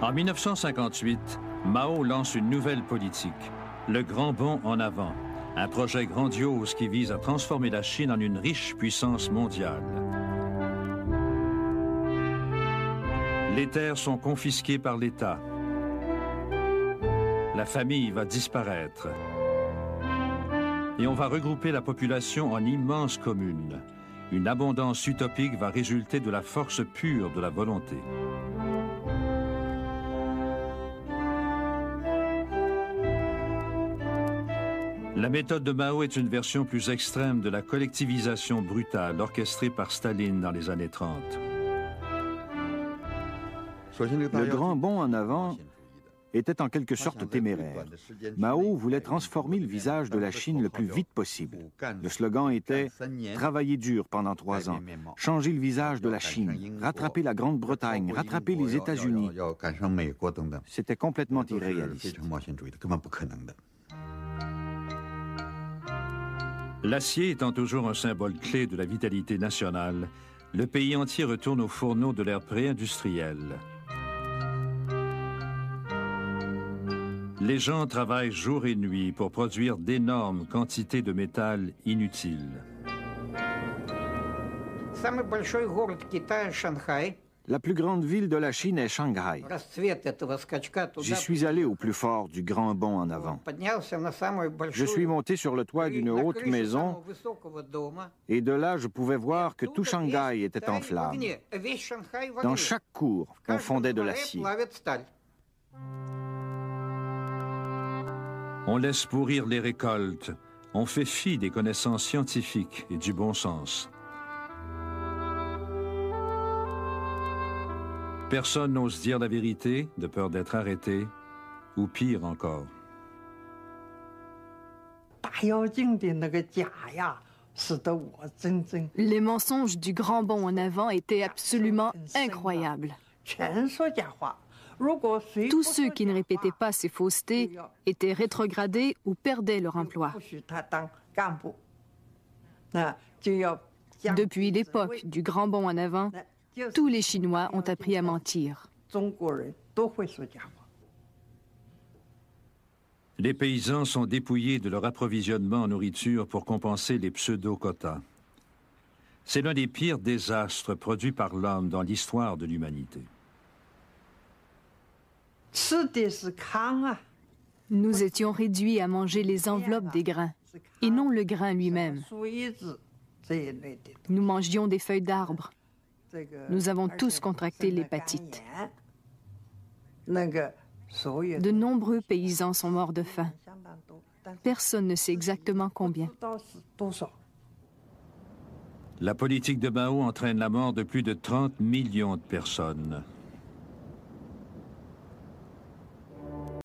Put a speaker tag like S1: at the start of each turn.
S1: En 1958, Mao lance une nouvelle politique, le Grand Bond en avant, un projet grandiose qui vise à transformer la Chine en une riche puissance mondiale. Les terres sont confisquées par l'État. La famille va disparaître. Et on va regrouper la population en immenses communes. Une abondance utopique va résulter de la force pure de la volonté. La méthode de Mao est une version plus extrême de la collectivisation brutale orchestrée par Staline dans les années 30.
S2: Le grand bond en avant était en quelque sorte téméraire. Mao voulait transformer le visage de la Chine le plus vite possible. Le slogan était « Travailler dur pendant 3 ans, changer le visage de la Chine, rattraper la Grande-Bretagne, rattraper les États-Unis ». C'était complètement irréaliste.
S1: L'acier étant toujours un symbole clé de la vitalité nationale, le pays entier retourne aux fourneaux de l'ère pré-industrielle. Les gens travaillent jour et nuit pour produire d'énormes quantités de métal inutiles.
S2: La plus grande ville de la Chine est Shanghai. J'y suis allé au plus fort du grand bond en avant. Je suis monté sur le toit d'une haute maison et de là, je pouvais voir que tout Shanghai était en flammes. Dans chaque cour, on fondait de l'acier.
S1: On laisse pourrir les récoltes. On fait fi des connaissances scientifiques et du bon sens. Personne n'ose dire la vérité, de peur d'être arrêté, ou pire encore.
S3: Les mensonges du grand bond en avant étaient absolument incroyables. Tous ceux qui ne répétaient pas ces faussetés étaient rétrogradés ou perdaient leur emploi. Depuis l'époque du grand bond en avant, tous les Chinois ont appris à mentir.
S1: Les paysans sont dépouillés de leur approvisionnement en nourriture pour compenser les pseudo-quotas. C'est l'un des pires désastres produits par l'homme dans l'histoire de l'humanité.
S3: Nous étions réduits à manger les enveloppes des grains, et non le grain lui-même. Nous mangions des feuilles d'arbres. Nous avons tous contracté l'hépatite. De nombreux paysans sont morts de faim. Personne ne sait exactement combien.
S1: La politique de Mao entraîne la mort de plus de 30 millions de personnes.